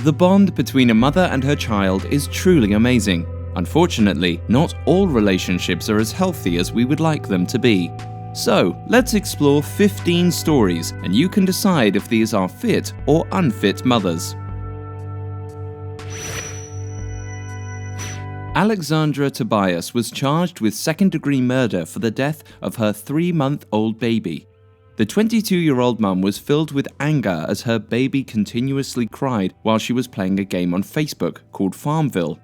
The bond between a mother and her child is truly amazing. Unfortunately, not all relationships are as healthy as we would like them to be. So, let's explore 15 stories, and you can decide if these are fit or unfit mothers. Alexandra Tobias was charged with second-degree murder for the death of her 3-month-old baby. The 22-year-old mum was filled with anger as her baby continuously cried while she was playing a game on Facebook called Farmville.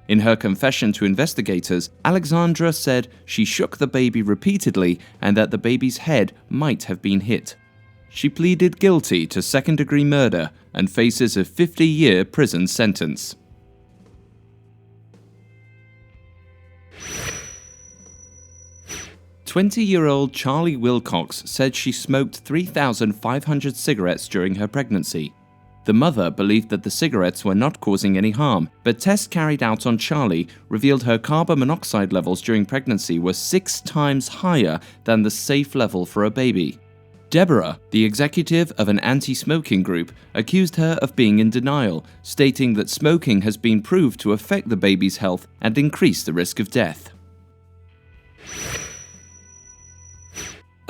In her confession to investigators, Alexandra said she shook the baby repeatedly and that the baby's head might have been hit. She pleaded guilty to second-degree murder and faces a 50-year prison sentence. "20-year-old Charley Wilcox said she smoked 3,500 cigarettes during her pregnancy. The mother believed that the cigarettes were not causing any harm, but tests carried out on Charley revealed her carbon monoxide levels during pregnancy were 6 times higher than the safe level for a baby. Deborah, the executive of an anti-smoking group, accused her of being in denial, stating that smoking has been proved to affect the baby's health and increase the risk of death.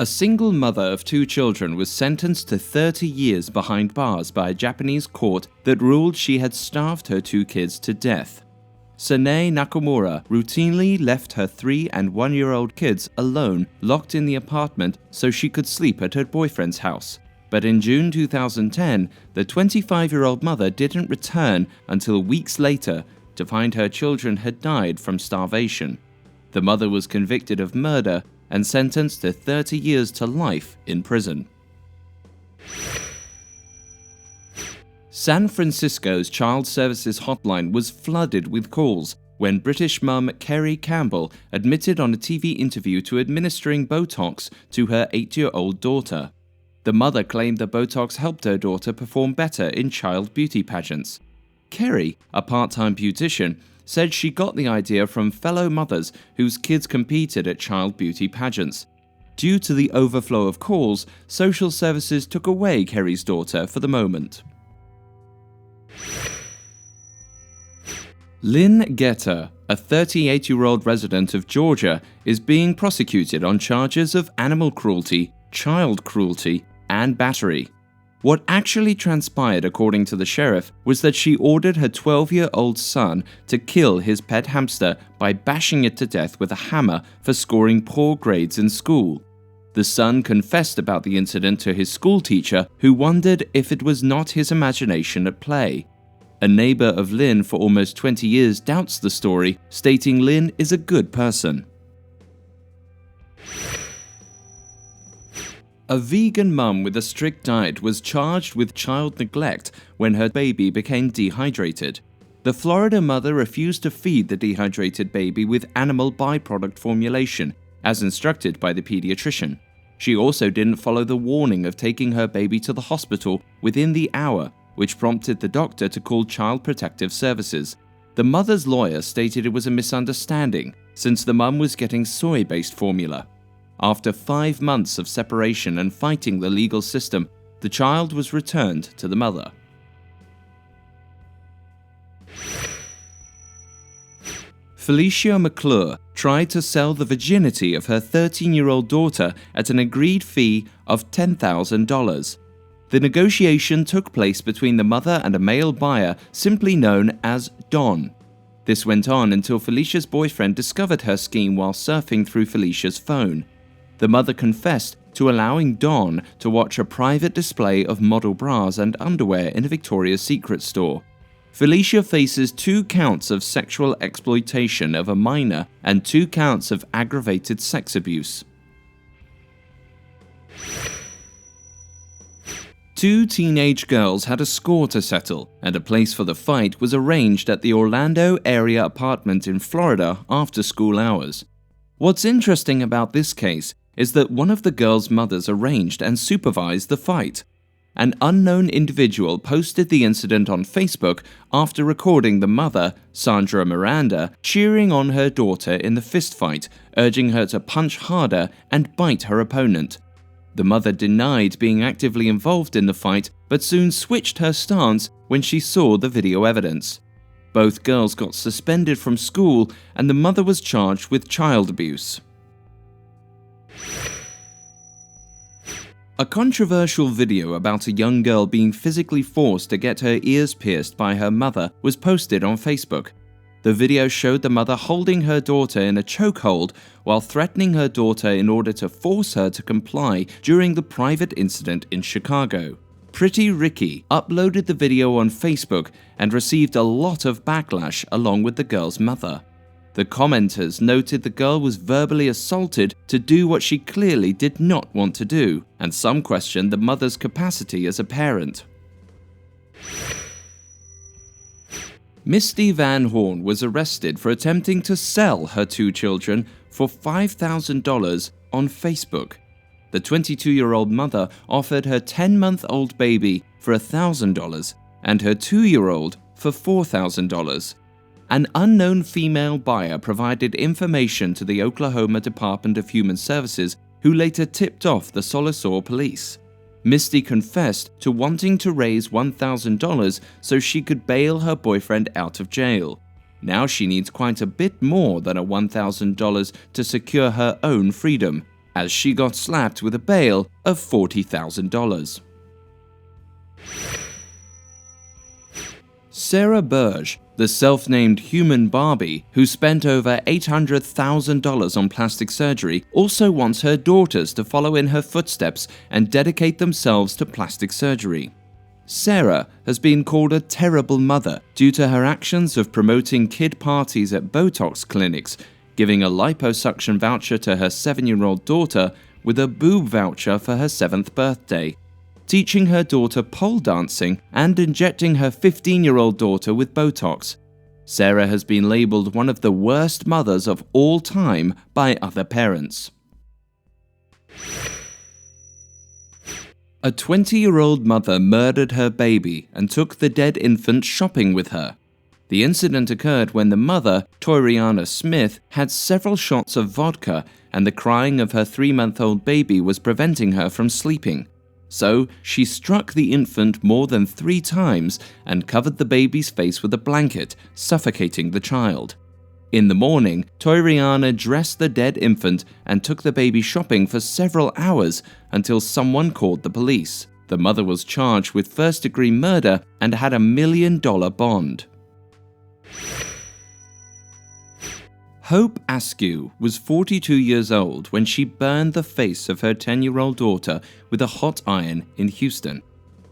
A single mother of 2 children was sentenced to 30 years behind bars by a Japanese court that ruled she had starved her 2 kids to death. Sanae Nakamura routinely left her 3- and 1-year-old kids alone, locked in the apartment so she could sleep at her boyfriend's house. But in June 2010, the 25-year-old mother didn't return until weeks later to find her children had died from starvation. The mother was convicted of murder and sentenced to 30 years to life in prison. San Francisco's Child Services hotline was flooded with calls when British mum Carrie Campbell admitted on a TV interview to administering Botox to her 8-year-old daughter. The mother claimed the Botox helped her daughter perform better in child beauty pageants. Carrie, a part-time beautician, said she got the idea from fellow mothers whose kids competed at child beauty pageants. Due to the overflow of calls, social services took away Carrie's daughter for the moment. Lyn Geta, a 38-year-old resident of Georgia, is being prosecuted on charges of animal cruelty, child cruelty, and battery. What actually transpired, according to the sheriff, was that she ordered her 12-year-old son to kill his pet hamster by bashing it to death with a hammer for scoring poor grades in school. The son confessed about the incident to his school teacher, who wondered if it was not his imagination at play. A neighbor of Lyn for almost 20 years doubts the story, stating Lyn is a good person. A vegan mum with a strict diet was charged with child neglect when her baby became dehydrated. The Florida mother refused to feed the dehydrated baby with animal byproduct formulation, as instructed by the pediatrician. She also didn't follow the warning of taking her baby to the hospital within the hour, which prompted the doctor to call Child Protective Services. The mother's lawyer stated it was a misunderstanding, since the mum was getting soy-based formula. After 5 months of separation and fighting the legal system, the child was returned to the mother. Felicia McClure tried to sell the virginity of her 13-year-old daughter at an agreed fee of $10,000. The negotiation took place between the mother and a male buyer simply known as Don. This went on until Felicia's boyfriend discovered her scheme while surfing through Felicia's phone. The mother confessed to allowing Don to watch a private display of model bras and underwear in a Victoria's Secret store. Felicia faces 2 counts of sexual exploitation of a minor and 2 counts of aggravated sex abuse. 2 teenage girls had a score to settle, and a place for the fight was arranged at the Orlando area apartment in Florida after school hours. What's interesting about this case is that one of the girls' mothers arranged and supervised the fight. An unknown individual posted the incident on Facebook after recording the mother, Sandra Miranda, cheering on her daughter in the fistfight, urging her to punch harder and bite her opponent. The mother denied being actively involved in the fight, but soon switched her stance when she saw the video evidence. Both girls got suspended from school, and the mother was charged with child abuse. A controversial video about a young girl being physically forced to get her ears pierced by her mother was posted on Facebook. The video showed the mother holding her daughter in a chokehold while threatening her daughter in order to force her to comply during the private incident in Chicago. Pretty Ricky uploaded the video on Facebook and received a lot of backlash along with the girl's mother. The commenters noted the girl was verbally assaulted to do what she clearly did not want to do, and some questioned the mother's capacity as a parent. Misty Van Horne was arrested for attempting to sell her 2 children for $5,000 on Facebook. The 22-year-old mother offered her 10-month-old baby for $1,000 and her 2-year-old for $4,000. An unknown female buyer provided information to the Oklahoma Department of Human Services, who later tipped off the Solisor police. Misty confessed to wanting to raise $1,000 so she could bail her boyfriend out of jail. Now she needs quite a bit more than a $1,000 to secure her own freedom, as she got slapped with a bail of $40,000. Sarah Burge, the self-named human Barbie who spent over $800,000 on plastic surgery, also wants her daughters to follow in her footsteps and dedicate themselves to plastic surgery. Sarah has been called a terrible mother due to her actions of promoting kid parties at Botox clinics, giving a liposuction voucher to her 7-year-old daughter with a boob voucher for her 7th birthday, teaching her daughter pole dancing, and injecting her 15-year-old daughter with Botox. Sarah has been labeled one of the worst mothers of all time by other parents. A 20-year-old mother murdered her baby and took the dead infant shopping with her. The incident occurred when the mother, Toria Smith, had several shots of vodka and the crying of her 3-month-old baby was preventing her from sleeping. So, she struck the infant more than 3 times and covered the baby's face with a blanket, suffocating the child. In the morning, Toria dressed the dead infant and took the baby shopping for several hours until someone called the police. The mother was charged with first-degree murder and had a $1 million bond. Hope Askew was 42 years old when she burned the face of her 10-year-old daughter with a hot iron in Houston.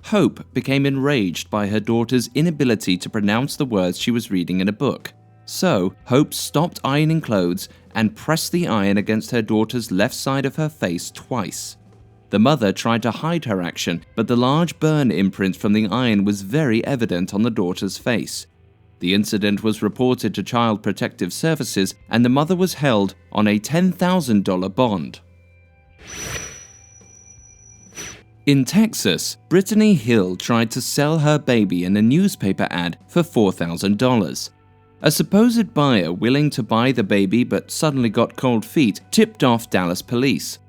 Hope became enraged by her daughter's inability to pronounce the words she was reading in a book. So, Hope stopped ironing clothes and pressed the iron against her daughter's left side of her face twice. The mother tried to hide her action, but the large burn imprint from the iron was very evident on the daughter's face. The incident was reported to Child Protective Services, and the mother was held on a $10,000 bond. In Texas, Brittany Hill tried to sell her baby in a newspaper ad for $4,000. A supposed buyer willing to buy the baby but suddenly got cold feet tipped off Dallas police.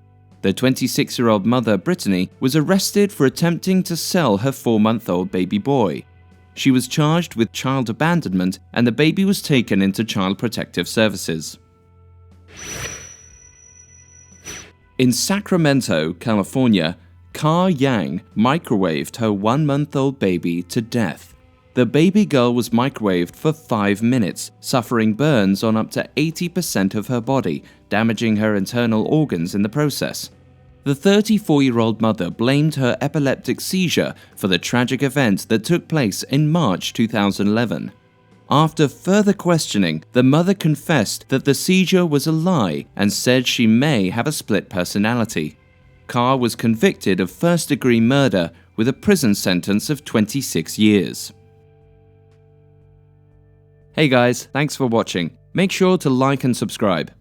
The 26-year-old mother, Brittany, was arrested for attempting to sell her 4-month-old baby boy. She was charged with child abandonment, and the baby was taken into Child Protective Services. In Sacramento, California, Ka Yang microwaved her 1-month-old baby to death. The baby girl was microwaved for 5 minutes, suffering burns on up to 80% of her body, damaging her internal organs in the process. The 34-year-old mother blamed her epileptic seizure for the tragic event that took place in March 2011. After further questioning, the mother confessed that the seizure was a lie and said she may have a split personality. Carr was convicted of first-degree murder with a prison sentence of 26 years. Hey guys, thanks for watching. Make sure to like and subscribe.